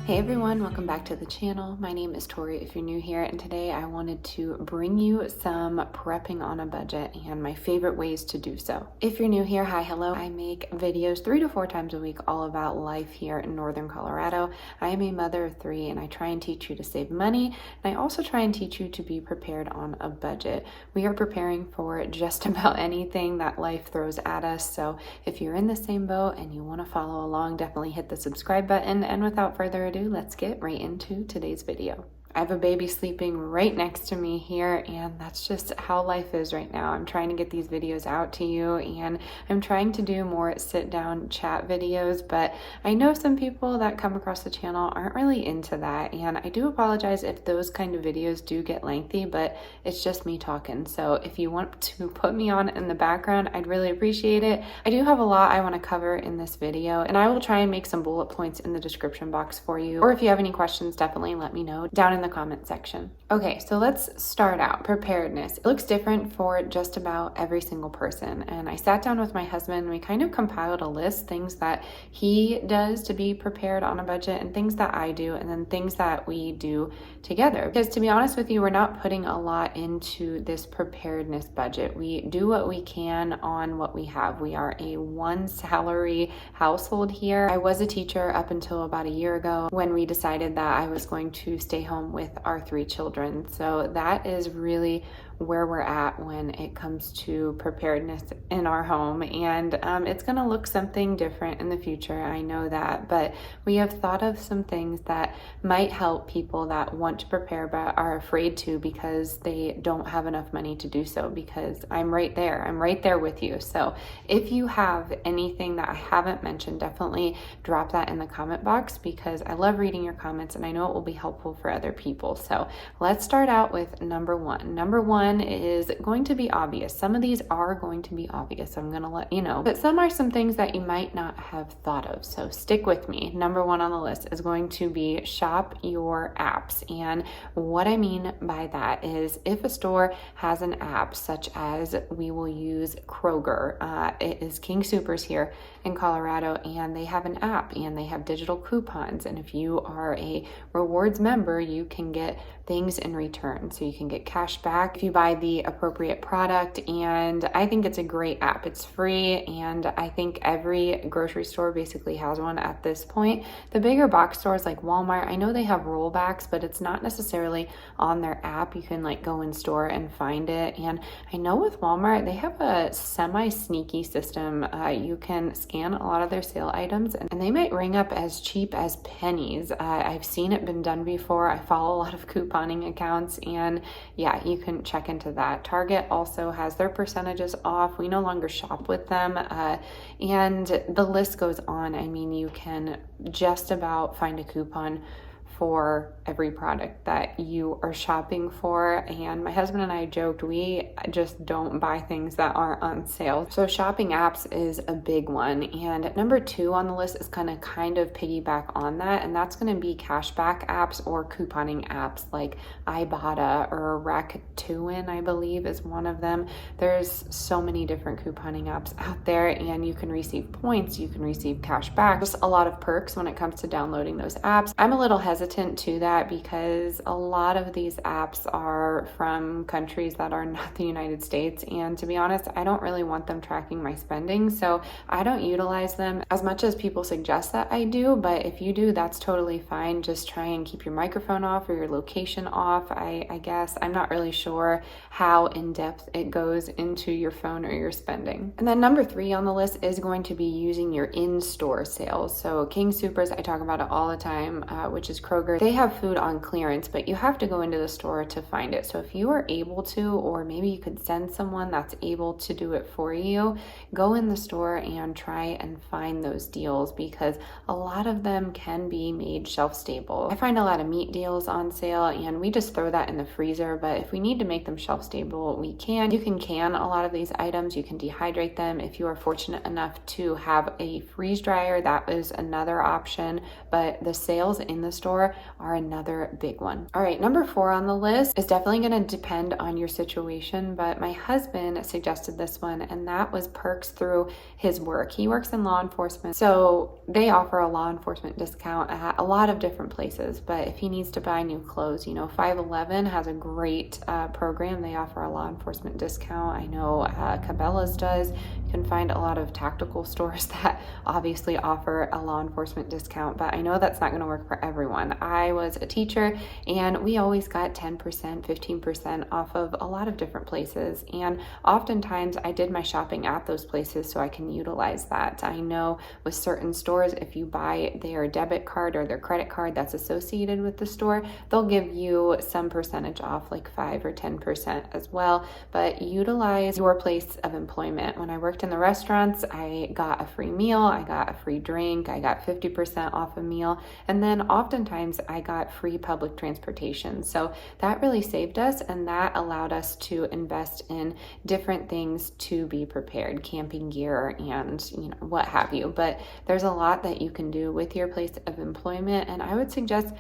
Hey everyone, welcome back to the channel. My name is Tori if you're new here, and today I wanted to bring you some prepping on a budget and my favorite ways to do so. If you're new here, hi, hello. I make videos 3 to 4 times a week all about life here in northern Colorado. I am a mother of 3 and I try and teach you to save money, and I also try and teach you to be prepared on a budget. We are preparing for just about anything that life throws at us, so if you're in the same boat and you want to follow along, definitely hit the subscribe button, and without further ado, let's get right into today's video. I have a baby sleeping right next to me here, and that's just how life is right now. I'm trying to get these videos out to you, and I'm trying to do more sit down chat videos, but I know some people that come across the channel aren't really into that, and I do apologize if those kind of videos do get lengthy, but it's just me talking. So if you want to put me on in the background, I'd really appreciate it. I do have a lot I want to cover in this video, and I will try and make some bullet points in the description box for you, or if you have any questions, definitely let me know down in the comment section. Okay, so let's start out. Preparedness. It looks different for just about every single person, and I sat down with my husband and we kind of compiled a list, things that he does to be prepared on a budget and things that I do, and then things that we do together. Because to be honest with you, we're not putting a lot into this preparedness budget. We do what we can on what we have. We are a one salary household here. I was a teacher up until about a year ago when we decided that I was going to stay home with our 3 children. So that is really where we're at when it comes to preparedness in our home, and it's going to look something different in the future, I know that, but we have thought of some things that might help people that want to prepare but are afraid to because they don't have enough money to do so, because I'm right there with you. So if you have anything that I haven't mentioned, definitely drop that in the comment box, because I love reading your comments and I know it will be helpful for other people. So let's start out with number one is going to be obvious. Some of these are going to be obvious, I'm going to let you know, but some are some things that you might not have thought of, so stick with me. Number 1 on the list is going to be shop your apps, and what I mean by that is if a store has an app, such as we will use Kroger, it is King Soopers here in Colorado, and they have an app and they have digital coupons, and if you are a rewards member, you can get things in return, so you can get cash back if you buy the appropriate product. And I think it's a great app. It's free, and I think every grocery store basically has one at this point. The bigger box stores like Walmart, I know they have rollbacks, but it's not necessarily on their app. You can like go in store and find it. And I know with Walmart, they have a semi-sneaky system. You can scan a lot of their sale items, and they might ring up as cheap as pennies. I've seen it been done before. I follow a lot of couponing accounts, and yeah, you can check into that. Target also has their percentages off. We no longer shop with them, and the list goes on. I mean, you can just about find a coupon for every product that you are shopping for, and my husband and I joked we just don't buy things that aren't on sale. So shopping apps is a big one, and number 2 on the list is kind of piggyback on that, and that's going to be cashback apps or couponing apps like Ibotta or Rakuten, I believe is one of them. There's so many different couponing apps out there, and you can receive points, you can receive cash back, just a lot of perks when it comes to downloading those apps. I'm a little hesitant to that because a lot of these apps are from countries that are not the United States, and to be honest, I don't really want them tracking my spending, so I don't utilize them as much as people suggest that I do. But if you do, that's totally fine. Just try and keep your microphone off or your location off. I guess I'm not really sure how in depth it goes into your phone or your spending. And then number 3 on the list is going to be using your in-store sales. So King Soopers, I talk about it all the time, which is Kroger. They have food on clearance, but you have to go into the store to find it. So if you are able to, or maybe you could send someone that's able to do it for you, go in the store and try and find those deals, because a lot of them can be made shelf stable. I find a lot of meat deals on sale, and we just throw that in the freezer, but if we need to make them shelf stable, we can. You can a lot of these items, you can dehydrate them. If you are fortunate enough to have a freeze dryer, that is another option, but the sales in the store store are another big one. All right, number 4 on the list is definitely going to depend on your situation, but my husband suggested this one, and that was perks through his work. He works in law enforcement, so they offer a law enforcement discount at a lot of different places. But if he needs to buy new clothes, 511 has a great program. They offer a law enforcement discount. I know Cabela's does. You can find a lot of tactical stores that obviously offer a law enforcement discount, but I know that's not going to work for everyone. I was a teacher and we always got 10%, 15% off of a lot of different places. And oftentimes I did my shopping at those places so I can utilize that. I know with certain stores, if you buy their debit card or their credit card that's associated with the store, they'll give you some percentage off, like 5 or 10% as well. But utilize your place of employment. When I worked in the restaurants, I got a free meal, I got a free drink, I got 50% off a meal, and then oftentimes I got free public transportation. So that really saved us, and that allowed us to invest in different things to be prepared, camping gear and what have you. But there's a lot that you can do with your place of employment, and I would suggest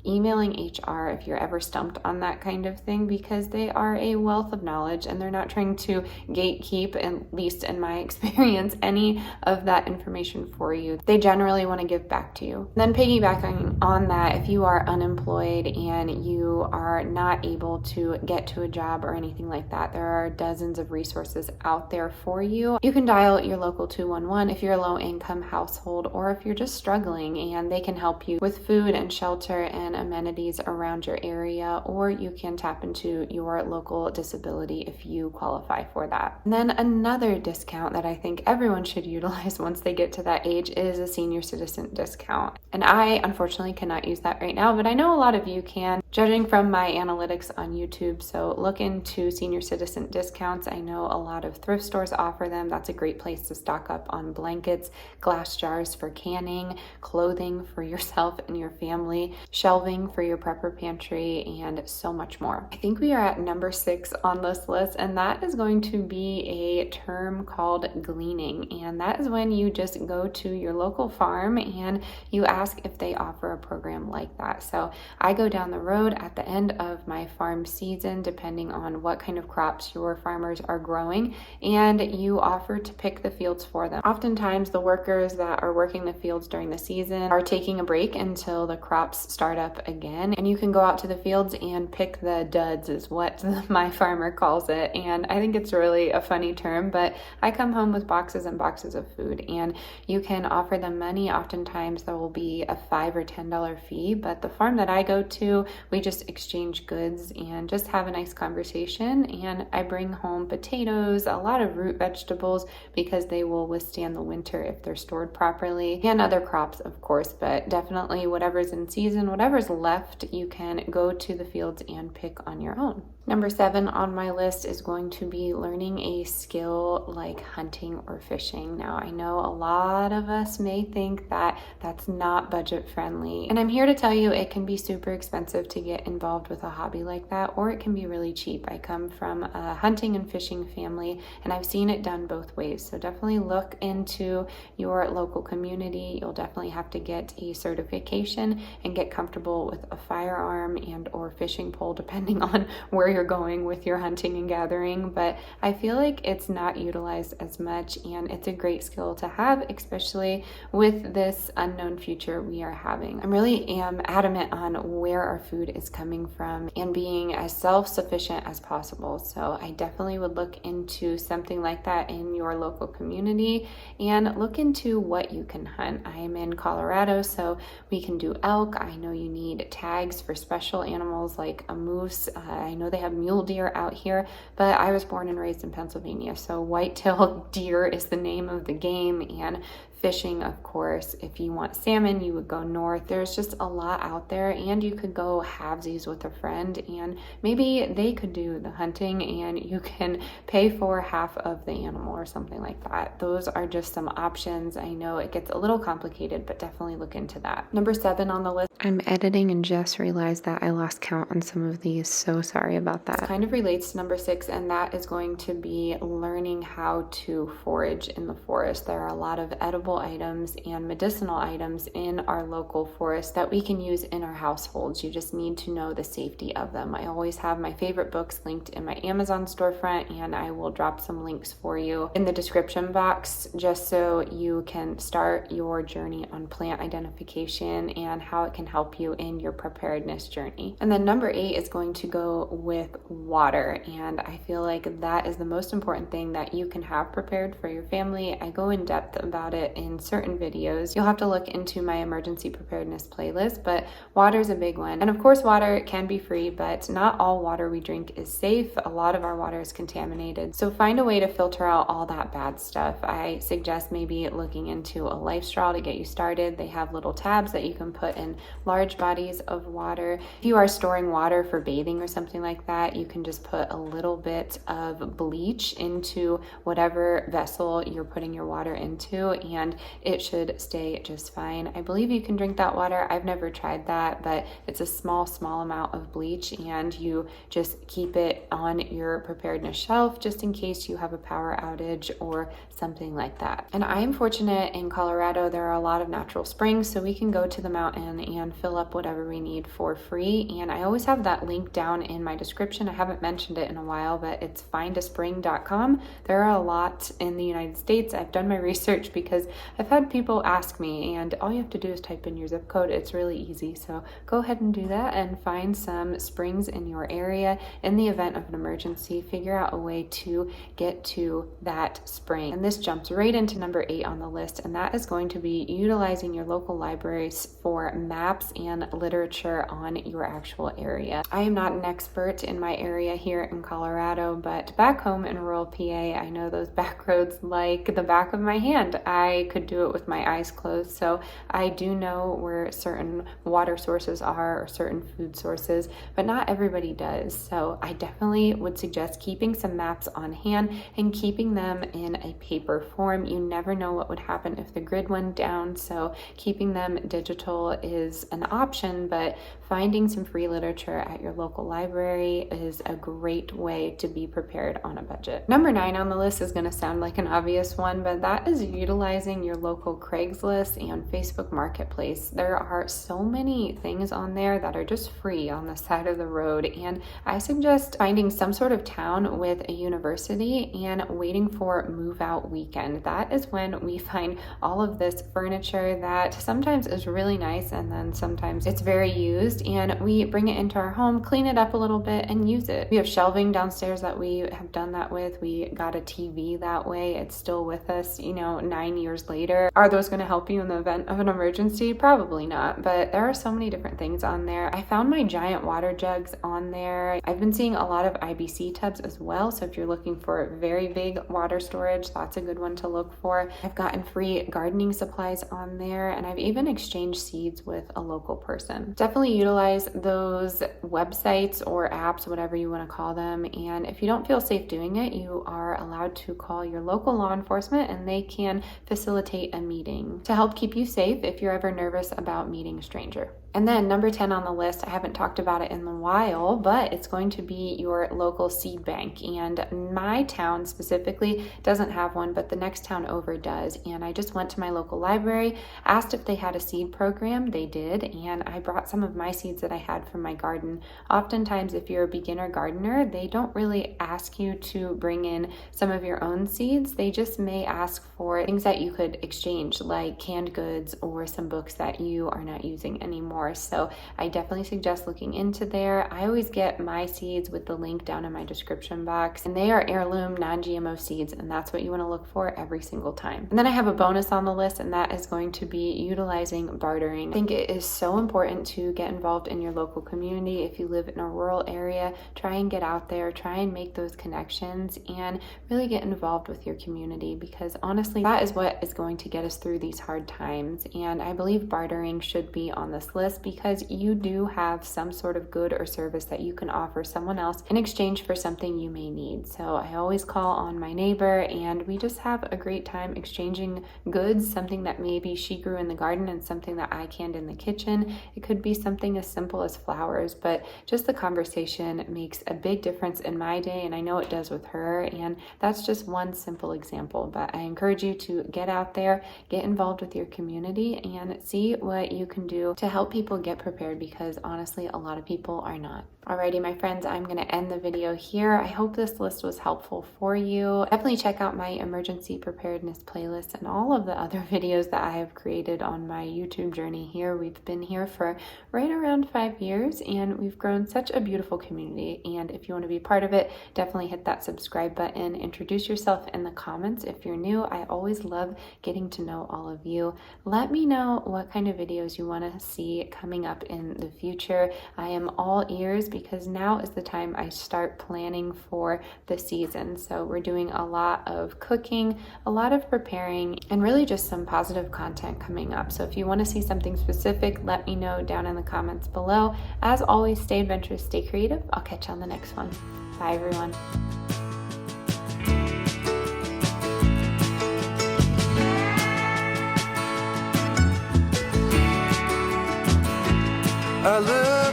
emailing HR if you're ever stumped on that kind of thing, because they are a wealth of knowledge and they're not trying to gatekeep, at least in my experience, any of that information for you. They generally want to give back to you. Then piggybacking on that, if you are unemployed and you are not able to get to a job or anything like that, there are dozens of resources out there for you. You can dial your local 211 if you're a low income household, or if you're just struggling, and they can help you with food and shelter and amenities around your area, or you can tap into your local disability if you qualify for that. And then another discount that I think everyone should utilize once they get to that age is a senior citizen discount. And I unfortunately cannot use that right now, but I know a lot of you can, judging from my analytics on YouTube. So look into senior citizen discounts. I know a lot of thrift stores offer them. That's a great place to stock up on blankets, glass jars for canning, clothing for yourself and your family, shelving for your prepper pantry, and so much more. I think we are at number 6 on this list, and that is going to be a term called gleaning. And that is when you just go to your local farm and you ask if they offer a program like that. So I go down the road at the end of my farm season, depending on what kind of crops your farmers are growing, and you offer to pick the fields for them. Oftentimes the workers that are working the fields during the season are taking a break until the crops start up again, and you can go out to the fields and pick the duds, is what my farmer calls it. And I think it's really a funny term, but I come home with boxes and boxes of food, and you can offer them money. Oftentimes there will be a $5 or $10 fee, but the farm that I go to, we just exchange goods and just have a nice conversation. And I bring home potatoes, a lot of root vegetables, because they will withstand the winter if they're stored properly, and other crops, of course, but definitely whatever's in season, whatever's left, you can go to the fields and pick on your own. Number 7 on my list is going to be learning a skill like hunting or fishing. Now, I know a lot of us may think that that's not budget friendly, and I'm here to tell you it can be super expensive to get involved with a hobby like that, or it can be really cheap. I come from a hunting and fishing family, and I've seen it done both ways. So definitely look into your local community. You'll definitely have to get a certification and get comfortable with a firearm and or fishing pole, depending on where you're going with your hunting and gathering. But I feel like it's not utilized as much, and it's a great skill to have, especially with this unknown future we are having. I really am adamant on where our food is coming from and being as self-sufficient as possible. So I definitely would look into something like that in your local community, and look into what you can hunt. I am in Colorado, so we can do elk. I know you need tags for special animals like a moose. I know they have mule deer out here, but I was born and raised in Pennsylvania, so white-tailed deer is the name of the game. And fishing, of course, if you want salmon, you would go north. There's just a lot out there, and you could go halvesies with a friend, and maybe they could do the hunting and you can pay for half of the animal or something like that. Those are just some options. I know it gets a little complicated, but definitely look into that. Number 7 on the list. I'm editing and just realized that I lost count on some of these, so sorry about about that. It kind of relates to number 6, and that is going to be learning how to forage in the forest. There are a lot of edible items and medicinal items in our local forest that we can use in our households. You just need to know the safety of them. I always have my favorite books linked in my Amazon storefront, and I will drop some links for you in the description box just so you can start your journey on plant identification and how it can help you in your preparedness journey. And then number 8 is going to go with water, and I feel like that is the most important thing that you can have prepared for your family. I go in depth about it in certain videos. You'll have to look into my emergency preparedness playlist, but water is a big one. And of course, water can be free, but not all water we drink is safe. A lot of our water is contaminated. So find a way to filter out all that bad stuff. I suggest maybe looking into a life straw to get you started. They have little tabs that you can put in large bodies of water. If you are storing water for bathing or something like that, you can just put a little bit of bleach into whatever vessel you're putting your water into, and it should stay just fine. I believe you can drink that water. I've never tried that, but it's a small amount of bleach, and you just keep it on your preparedness shelf just in case you have a power outage or something like that. And I am fortunate in Colorado, there are a lot of natural springs, so we can go to the mountain and fill up whatever we need for free. And I always have that link down in my description. I haven't mentioned it in a while, but it's findaspring.com. There are a lot in the United States. I've done my research because I've had people ask me, and all you have to do is type in your zip code. It's really easy. So go ahead and do that and find some springs in your area. In the event of an emergency, figure out a way to get to that spring. And this jumps right into number 8 on the list, and that is going to be utilizing your local libraries for maps and literature on your actual area. I am not an expert in my area here in Colorado, but back home in rural PA, I know those back roads like the back of my hand. I could do it with my eyes closed, so I do know where certain water sources are or certain food sources, but not everybody does. So I definitely would suggest keeping some maps on hand and keeping them in a paper form. You never know what would happen if the grid went down, so keeping them digital is an option, but finding some free literature at your local library is a great way to be prepared on a budget. Number 9 on the list is going to sound like an obvious one, but that is utilizing your local Craigslist and Facebook Marketplace. There are so many things on there that are just free on the side of the road, and I suggest finding some sort of town with a university and waiting for move out weekend. That is when we find all of this furniture that sometimes is really nice and then sometimes it's very used, and we bring it into our home, clean it up a little bit, and use it. We have shelving downstairs that we have done that with. We got a TV that way. It's still with us, 9 years later. Are those going to help you in the event of an emergency? Probably not, but there are so many different things on there. I found my giant water jugs on there. I've been seeing a lot of IBC tubs as well, so if you're looking for very big water storage, that's a good one to look for. I've gotten free gardening supplies on there, and I've even exchanged seeds with a local person. Definitely utilize those websites or apps, whatever you want to call them, and if you don't feel safe doing it, you are allowed to call your local law enforcement and they can facilitate a meeting to help keep you safe if you're ever nervous about meeting a stranger. And then number 10 on the list, I haven't talked about it in a while, but it's going to be your local seed bank. And my town specifically doesn't have one, but the next town over does. And I just went to my local library, asked if they had a seed program. They did, and I brought some of my seeds that I had from my garden. Oftentimes, if you're a beginner gardener, they don't really ask you to bring in some of your own seeds. They just may ask for things that you could exchange, like canned goods or some books that you are not using anymore. So I definitely suggest looking into there. I always get my seeds with the link down in my description box, and they are heirloom non-GMO seeds, and that's what you want to look for every single time. And then I have a bonus on the list, and that is going to be utilizing bartering. I think it is so important to get involved in your local community. If you live in a rural area, try and get out there, try and make those connections, and really get involved with your community, because honestly, that is what is going to get us through these hard times. And I believe bartering should be on this list. just because you do have some sort of good or service that you can offer someone else in exchange for something you may need. So I always call on my neighbor and we just have a great time exchanging goods, something that maybe she grew in the garden and something that I canned in the kitchen. It could be something as simple as flowers, but just the conversation makes a big difference in my day, and I know it does with her. And that's just one simple example, but I encourage you to get out there, get involved with your community, and see what you can do to help people get prepared, because honestly, a lot of people are not. Alrighty, my friends, I'm going to end the video here. I hope this list was helpful for you. Definitely check out my emergency preparedness playlist and all of the other videos that I have created on my YouTube journey here. We've been here for right around 5 years, and we've grown such a beautiful community. And if you want to be part of it, definitely hit that subscribe button. Introduce yourself in the comments if you're new. I always love getting to know all of you. Let me know what kind of videos you want to see coming up in the future. I am all ears, because now is the time I start planning for the season. So we're doing a lot of cooking, a lot of preparing, and really just some positive content coming up. So if you want to see something specific, let me know down in the comments below. As always, stay adventurous, stay creative. I'll catch you on the next one. Bye, everyone. I love